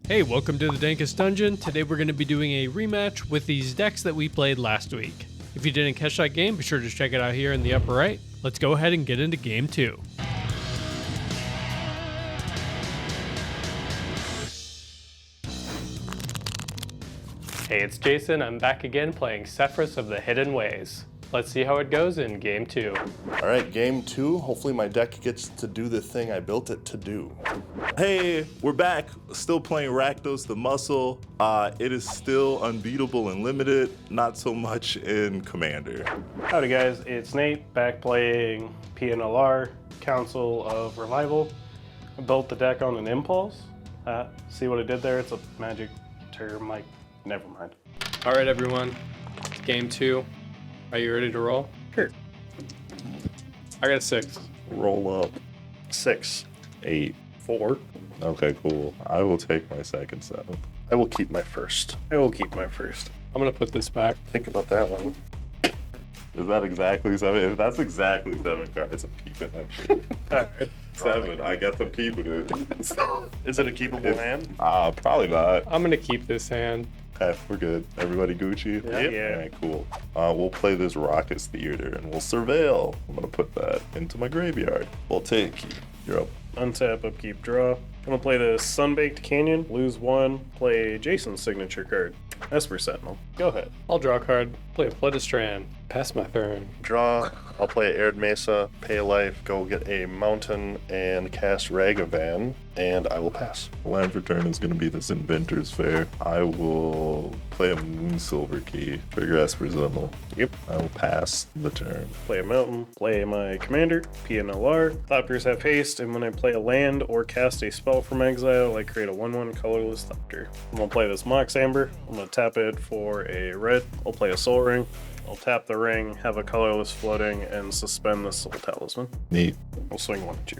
Hey, welcome to the Dankest Dungeon. Today we're going to be doing a rematch with these decks that we played last week. If you didn't catch that game, be sure to check it out here in the upper right. Let's go ahead and get into game 2. Hey, it's Jason. I'm back again playing Sefris of the Hidden Ways. Let's see how it goes in game 2. All right, game 2. Hopefully my deck gets to do the thing I built it to do. Hey, we're back. Still playing Rakdos the Muscle. It is still unbeatable and limited, not so much in Commander. Howdy guys, it's Nate, back playing Pia Nalaar, Council of Revival. I built the deck on an impulse. See what I did there? It's a magic term, never mind. All right, everyone. It's game 2. Are you ready to roll? Sure. I got a 6. Roll up. 6. 8. 4. Okay, cool. I will take my second 7. I will keep my first. I will keep my first. I'm going to put this back. Think about that one. Is that exactly 7? If that's exactly 7 cards, I'm keeping that shit. Alright. 7, I guess I'm keeping it. Is it a keepable hand? Probably not. I'm going to keep this hand. Okay, we're good. Everybody Gucci? Yep. Yeah. Alright, cool. We'll play this Raucous Theater and we'll surveil. I'm gonna put that into my graveyard. We'll take you. You're up. Untap, upkeep, draw. I'm gonna play the Sunbaked Canyon, lose 1, play Jason's signature card. Esper Sentinel. Go ahead. I'll draw a card, play a Pledostrand, pass my turn. Draw. I'll play Arid Mesa, pay a life, go get a mountain, and cast Ragavan, and I will pass. Land for turn is gonna be this Inventor's Fair. I will play a Moon Silver Key, trigger Esper Sentinel. Yep. I will pass the turn. Play a mountain, play my commander, Pia Nalaar. Thopters have haste, and when I play a land or cast a spell from exile, I create a 1/1 colorless Thopter. I'm gonna play this Mox Amber. I'm gonna tap it for a red. I'll play a Soul Ring. I'll tap the ring, have a colorless floating, and suspend the Soul Talisman. Neat. I'll swing 1 at you.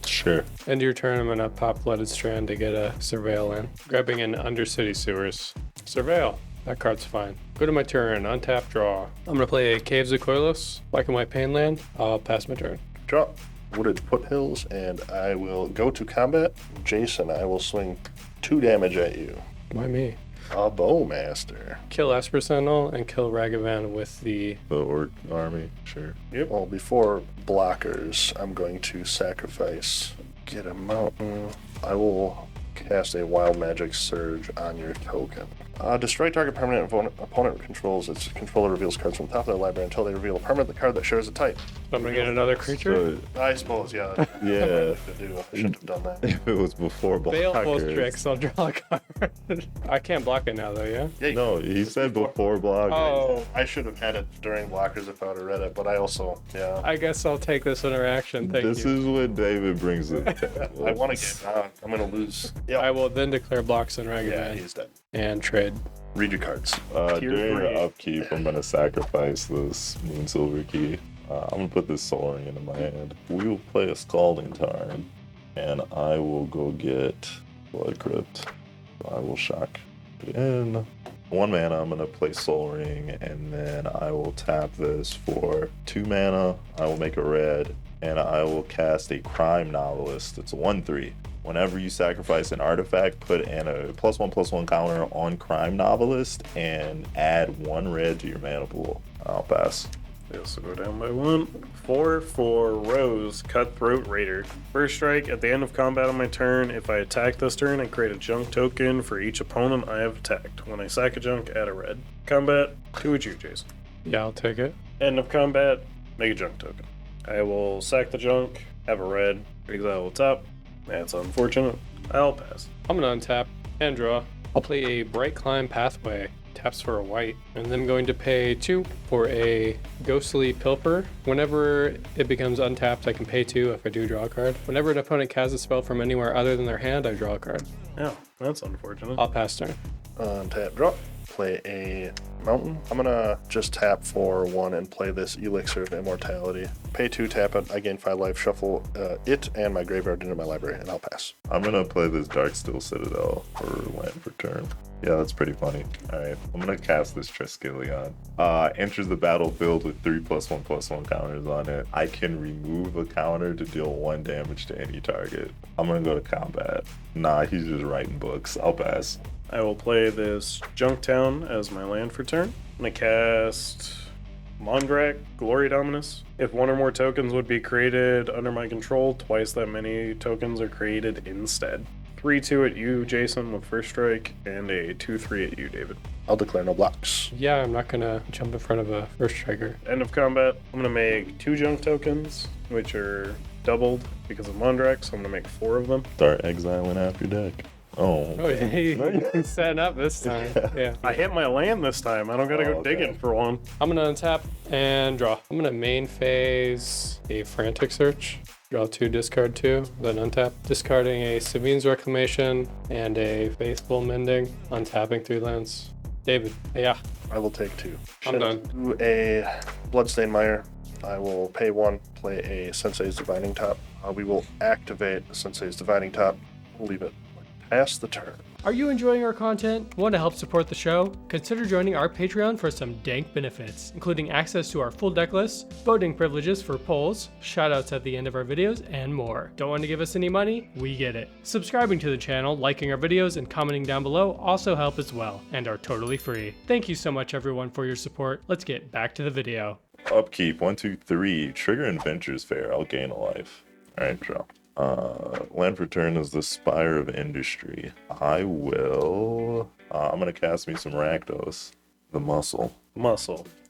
Sure. End your turn, I'm going to pop Flooded Strand to get a Surveil in. Grabbing an Undercity Sewers. Surveil. That card's fine. Go to my turn, untap, draw. I'm going to play a Caves of Koilos, Black and White Pain Land. I'll pass my turn. Draw. Wooded Foothills, and I will go to combat. Jason, I will swing 2 damage at you. Why me? A Bowmaster. Kill Esper Sentinel and kill Ragavan with the... Orc army, sure. Yep. Well, before blockers, I'm going to sacrifice. Get a mountain. I will cast a Wild Magic Surge on your token. Destroy target permanent opponent controls. Its controller reveals cards from the top of their library until they reveal a permanent card that shares a type. I'm going to get another creature? So, I suppose, yeah. Yeah. I shouldn't have done that. if it was before Fail both blockers. tricks, I'll draw a card. I can't block it now, though, yeah? Yeah, No, he said before blockers. Oh, I should have had it during blockers if I would have read it, but I also, yeah. I guess I'll take this interaction. Thank This you. is when David brings it. I want to get, I'm going to lose. Yeah. I will then declare blocks on Ragavan Yeah, he's dead. and trade. Read your cards. Tier During 3. the upkeep, I'm gonna sacrifice this Moon Silver Key. I'm gonna put this Soul Ring into my hand. We will play a Scalding Tarn, and I will go get Blood Crypt. I will shock it in. 1 mana, I'm gonna play Soul Ring, and then I will tap this for 2 mana. I will make a red, and I will cast a Crime Novelist. It's a 1/3. Whenever you sacrifice an artifact, put in a +1/+1 counter on Crime Novelist and add 1 red to your mana pool. I'll pass. This will go down by 1. 4 for Rose, Cutthroat Raider. First strike, at the end of combat on my turn, if I attack this turn, I create a junk token for each opponent I have attacked. When I sack a junk, add a red. Combat, 2 at you, Jason. Yeah, I'll take it. End of combat, make a junk token. I will sack the junk, have a red, exile top. That's unfortunate. I'll pass. I'm going to untap and draw. I'll play a Bright Climb Pathway. Taps for a white. And then going to pay 2 for a Ghostly Pilferer. Whenever it becomes untapped, I can pay 2 if I do draw a card. Whenever an opponent casts a spell from anywhere other than their hand, I draw a card. Oh, that's unfortunate. I'll pass turn. Untap, draw. play a mountain. I'm gonna just tap for 1 and play this Elixir of Immortality. Pay 2, tap it, I gain 5 life, shuffle it and my graveyard into my library, and I'll pass. I'm gonna play this Darksteel Citadel for land for turn. Yeah, that's pretty funny. Alright, I'm gonna cast this Triskelion. Enters the battlefield with 3+1/+1 counters on it. I can remove a counter to deal 1 damage to any target. I'm gonna go to combat. Nah, he's just writing books. I'll pass. I will play this Junktown as my land for turn. I'm going to cast Mondrak, Glory Dominus. If 1 or more tokens would be created under my control, twice that many tokens are created instead. 3-2 at you, Jason, with first strike, and a 2-3 at you, David. I'll declare no blocks. Yeah, I'm not gonna jump in front of a first striker. End of combat. I'm going to make 2 junk tokens, which are doubled because of Mondrak, so I'm going to make 4 of them. Start exiling after deck. Oh. Oh, he's setting up this time. Yeah. I hit my land this time. I don't gotta go digging for one. I'm gonna untap and draw. I'm gonna main phase a Frantic Search. Draw 2, discard 2, then untap. Discarding a Savine's Reclamation and a Faithful Mending. Untapping 3 lands. David, yeah. I will take 2. I'm done. Do a Bloodstained Mire. I will pay 1, play a Sensei's Divining Top. We will activate Sensei's Divining Top. We'll leave it past the turn. Are you enjoying our content? Want to help support the show? Consider joining our Patreon for some dank benefits, including access to our full deck list, voting privileges for polls, shoutouts at the end of our videos, and more. Don't want to give us any money? We get it. Subscribing to the channel, liking our videos, and commenting down below also help as well, and are totally free. Thank you so much everyone for your support. Let's get back to the video. Upkeep 1, 2, 3. Trigger Adventures Fair. I'll gain a life. Alright, draw. Land for turn is the Spire of Industry. I will. I'm gonna cast me some Rakdos. The Muscle.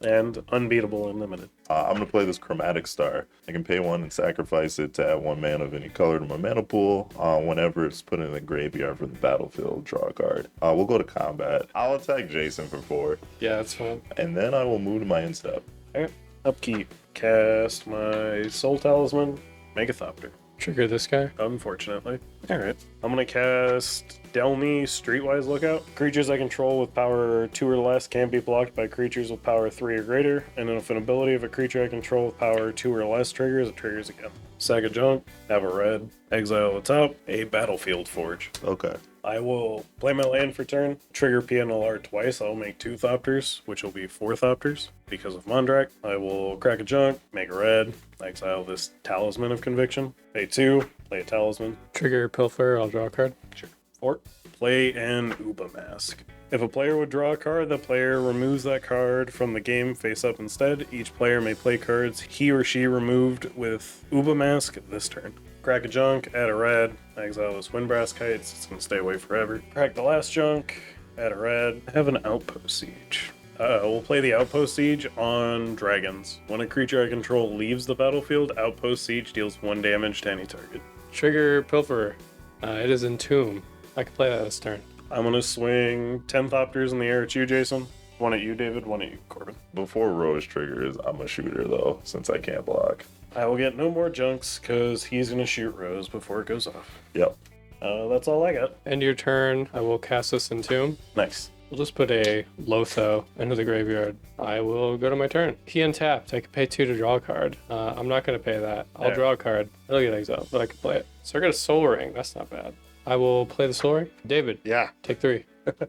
And Unbeatable Unlimited. I'm gonna play this Chromatic Star. I can pay 1 and sacrifice it to add 1 mana of any color to my mana pool. Whenever it's put in the graveyard from the battlefield, draw a card. We'll go to combat. I'll attack Jason for 4. Yeah, that's fine. And then I will move to my end step. Alright. Upkeep. Cast my Soul Talisman. Megathopter. Trigger this guy. Unfortunately. Alright. I'm gonna cast Delmi Streetwise Lookout. Creatures I control with power 2 or less can't be blocked by creatures with power 3 or greater, and if an ability of a creature I control with power 2 or less triggers, it triggers again. Sack a junk, have a red, exile the top, a Battlefield Forge. Okay. I will play my land for turn, trigger Pia Nalaar twice. I'll make 2 Thopters, which will be 4 Thopters because of Mondrak. I will crack a junk, make a red, exile this Talisman of Conviction. Pay 2, play a Talisman. Trigger Pilferer, I'll draw a card. Sure. 4. Play an Uba Mask. If a player would draw a card, the player removes that card from the game face up instead. Each player may play cards he or she removed with Uba Mask this turn. Crack a junk, add a red, exile this Windbrass Kites, it's gonna stay away forever. Crack the last junk, add a red, have an Outpost Siege. We'll play the Outpost Siege on dragons. When a creature I control leaves the battlefield, Outpost Siege deals 1 damage to any target. Trigger Pilferer. It is Entomb. I can play that this turn. I'm gonna swing 10 Thopters in the air at you, Jason. 1 at you, David, 1 at you, Corbin. Before Rose triggers, I'm a shooter though, since I can't block. I will get no more junks because he's gonna shoot Rose before it goes off. Yep. That's all I got. End your turn. I will cast this Entomb. Nice. We'll just put a Lotho into the graveyard. I will go to my turn. He untapped. I can pay 2 to draw a card. I'm not going to pay that. I'll draw a card. It'll get exiled, but I can play it. So I got a Soul Ring. That's not bad. I will play the Soul Ring. David. Yeah. Take 3.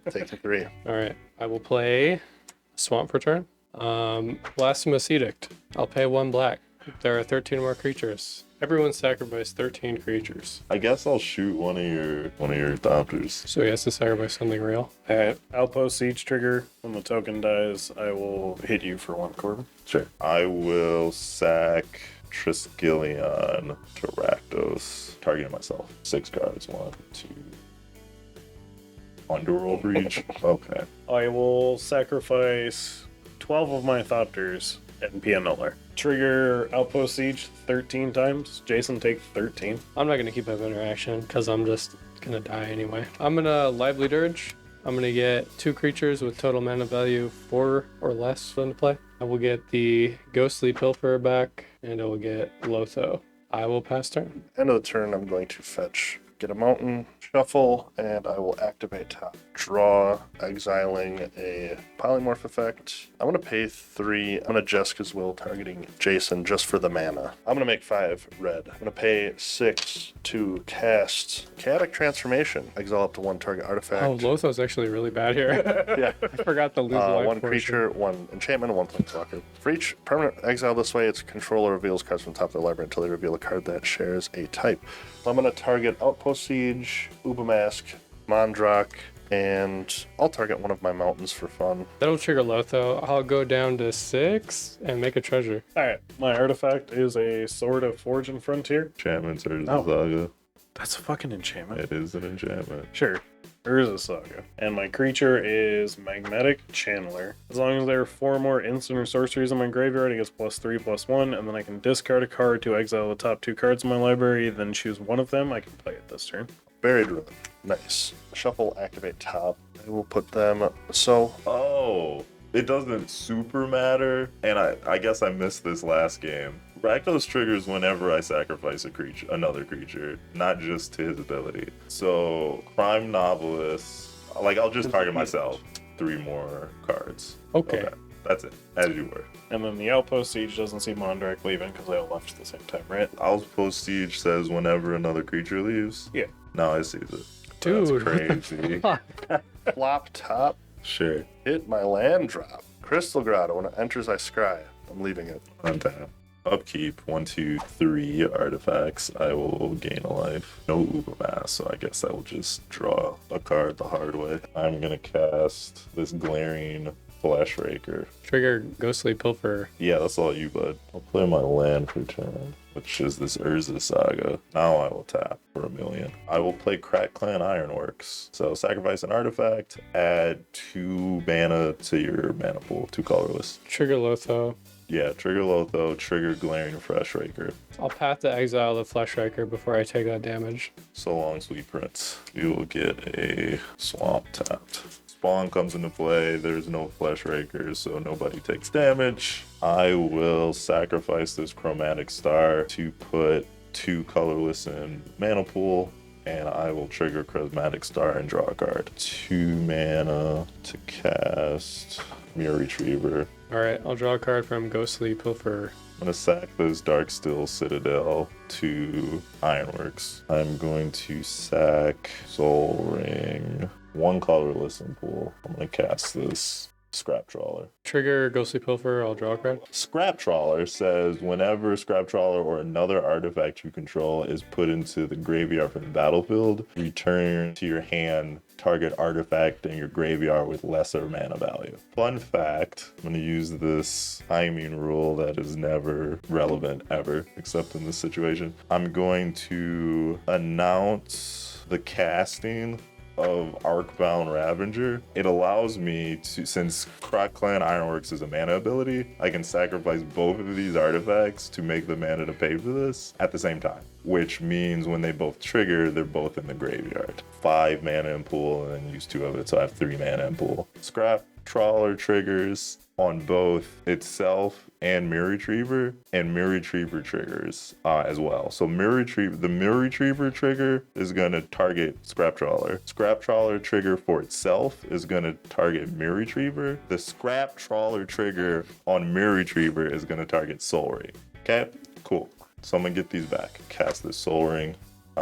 Take 3. All right. I will play Swamp for turn. Blasphemous Edict. I'll pay 1 black. There are 13 more creatures. Everyone sacrificed 13 creatures. I guess I'll shoot one of your Thopters. So he has to sacrifice something real. Alright. Outpost Siege trigger. When the token dies, I will hit you for 1, Corbin. Sure. I will sack Triskelion to Rakdos, targeting myself. 6 cards. 1, 2. Underworld Reach. Okay. I will sacrifice 12 of my Thopters and Pia Nalaar. Trigger Outpost Siege 13 times. Jason, take 13. I'm not going to keep up interaction because I'm just going to die anyway. I'm going to Lively Dirge. I'm going to get 2 creatures with total mana value 4 or less into play. I will get the Ghostly Pilferer back, and I will get Lotho. I will pass turn. End of the turn, I'm going to fetch get a mountain, shuffle, and I will activate top. Draw, exiling a polymorph effect. I'm going to pay 3. I'm going to Jessica's Will, targeting Jason just for the mana. I'm going to make 5 red. I'm going to pay 6 to cast Chaotic Transformation. Exile up to 1 target artifact. Oh, Lotho's actually really bad here. Yeah. I forgot the lose life 1 portion. creature, 1 enchantment, and 1 planeswalker. For each permanent exile this way, its controller reveals cards from the top of their library until they reveal a card that shares a type. So I'm going to target Outpost Siege, Ubamask, Mondrak, and I'll target one of my mountains for fun. That'll trigger Lotho. I'll go down to 6 and make a treasure. Alright, my artifact is a Sword of Forge and Frontier. Enchantments are Oh. Saga. That's a fucking enchantment. It is an enchantment. Sure. Urza Saga. And my creature is Magnetic Channeler. As long as there are 4 more instant or sorceries in my graveyard, it gets +3/+1, and then I can discard a card to exile the top 2 cards in my library, then choose one of them. I can play it this turn. Buried Ruin. Nice. Shuffle, activate top. I will put them. So, Oh, it doesn't super matter. And I guess I missed this last game. Rakdos triggers whenever I sacrifice another creature, not just to his ability. So, Crime Novelist, like I'll just target myself. 3 more cards. Okay. That's it, as you were. And then the Outpost Siege doesn't see Mondrak leaving because they all left at the same time, right? Outpost Siege says whenever another creature leaves. Yeah. Now I see it. Dude. That's crazy. flop top. Sure. Hit my land drop. Crystal Grotto. When it enters, I scry. I'm leaving it. Untap. Upkeep, 1, 2, 3 artifacts. I will gain a life. No Ubamass, so I guess I will just draw a card the hard way. I'm gonna cast this Glaring Flash Raker. Trigger Ghostly Pilferer. Yeah, that's all you, bud. I'll play my land for turn, which is this Urza Saga. Now I will tap for 1,000,000. I will play Crack Clan Ironworks. So sacrifice an artifact, add 2 mana to your mana pool, 2 colorless. Trigger Lotho. Yeah, trigger Lotho, trigger Glaring Flash Raker. I'll path to exile the Flesh Striker before I take that damage. So long, sweet prince. You will get a swamp tapped. Spawn comes into play. There's no Flesh Rakers, so nobody takes damage. I will sacrifice this Chromatic Star to put 2 colorless in mana pool, and I will trigger Chromatic Star and draw a card. 2 mana to cast Mirror Retriever. Alright, I'll draw a card from Ghostly Pilferer. I'm going to sack this Darkstill Citadel to Ironworks. I'm going to sack Soul Ring, 1 colorless in pool. I'm going to cast this Scrap Trawler. Trigger Ghostly Pilferer, I'll draw a card. Scrap Trawler says whenever Scrap Trawler or another artifact you control is put into the graveyard from the battlefield, return to your hand target artifact in your graveyard with lesser mana value. Fun fact, I'm going to use this timing rule that is never relevant ever, except in this situation. I'm going to announce the casting of Arcbound Ravager. It allows me to, since Crack Clan Ironworks is a mana ability, I can sacrifice both of these artifacts to make the mana to pay for this at the same time, which means when they both trigger, they're both in the graveyard. 5 mana in pool and then use 2 of it, so I have 3 mana in pool. Scrap Trawler triggers on both itself and Mirror Retriever, and Mirror Retriever triggers as well. So the Mirror Retriever trigger is going to target Scrap Trawler. Scrap Trawler trigger for itself is going to target Mirror Retriever. The Scrap Trawler trigger on Mirror Retriever is going to target Soul Ring. Okay, cool. So I'm going to get these back. Cast this Soul Ring.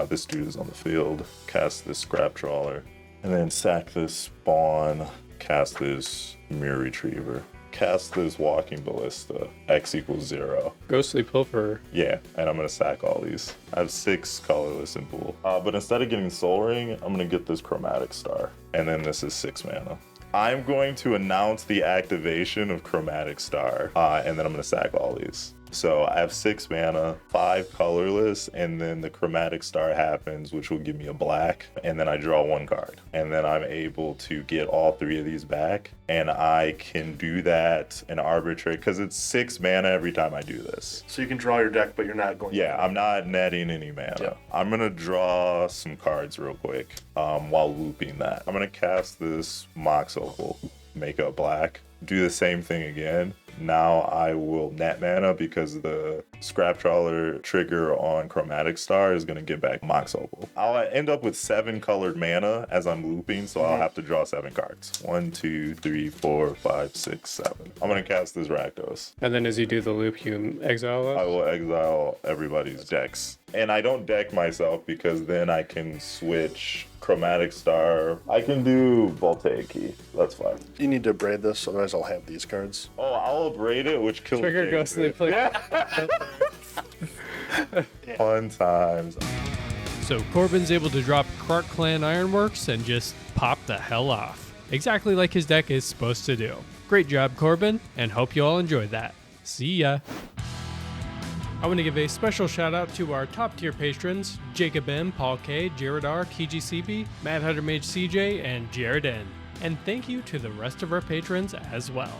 This dude is on the field. Cast this Scrap Trawler. And then sack this Spawn. Cast this Mirror Retriever. Cast this Walking Ballista. X = 0. Ghostly Pilferer. Yeah, and I'm going to sack all these. I have 6 colorless in pool. But instead of getting Soul Ring, I'm going to get this Chromatic Star. And then this is 6 mana. I'm going to announce the activation of Chromatic Star. And then I'm going to sack all these. So I have 6 mana, 5 colorless, and then the Chromatic Star happens, which will give me a black, and then I draw 1 card. And then I'm able to get all 3 of these back, and I can do that in arbitrary, because it's 6 mana every time I do this. So you can draw your deck, but you're not going Yeah, I'm not netting any mana. Yeah. I'm going to draw some cards real quick while looping that. I'm going to cast this Mox Opal, make a black, do the same thing again. Now I will net mana because the Scrap Trawler trigger on Chromatic Star is going to get back Mox Opal. I'll end up with 7 colored mana as I'm looping, so I'll have to draw 7 cards. 1, 2, 3, 4, 5, 6, 7. I'm going to cast this Rakdos. And then as you do the loop, you exile I us. will exile everybody's decks. And I don't deck myself because then I can switch Chromatic Star. I can do Voltaic Key. That's fine. You need to braid this, otherwise I'll have these cards. Oh, I'll abrade it, which kills Trigger Jake, ghostly dude. play. Fun times. So Corbin's able to drop Clark Clan Ironworks and just pop the hell off. Exactly like his deck is supposed to do. Great job, Corbin, and hope you all enjoyed that. See ya. I want to give a special shout out to our top tier patrons, Jacob M, Paul K, Jared R, Kiji CB, Mad Hunter Mage CJ, and Jared N. And thank you to the rest of our patrons as well.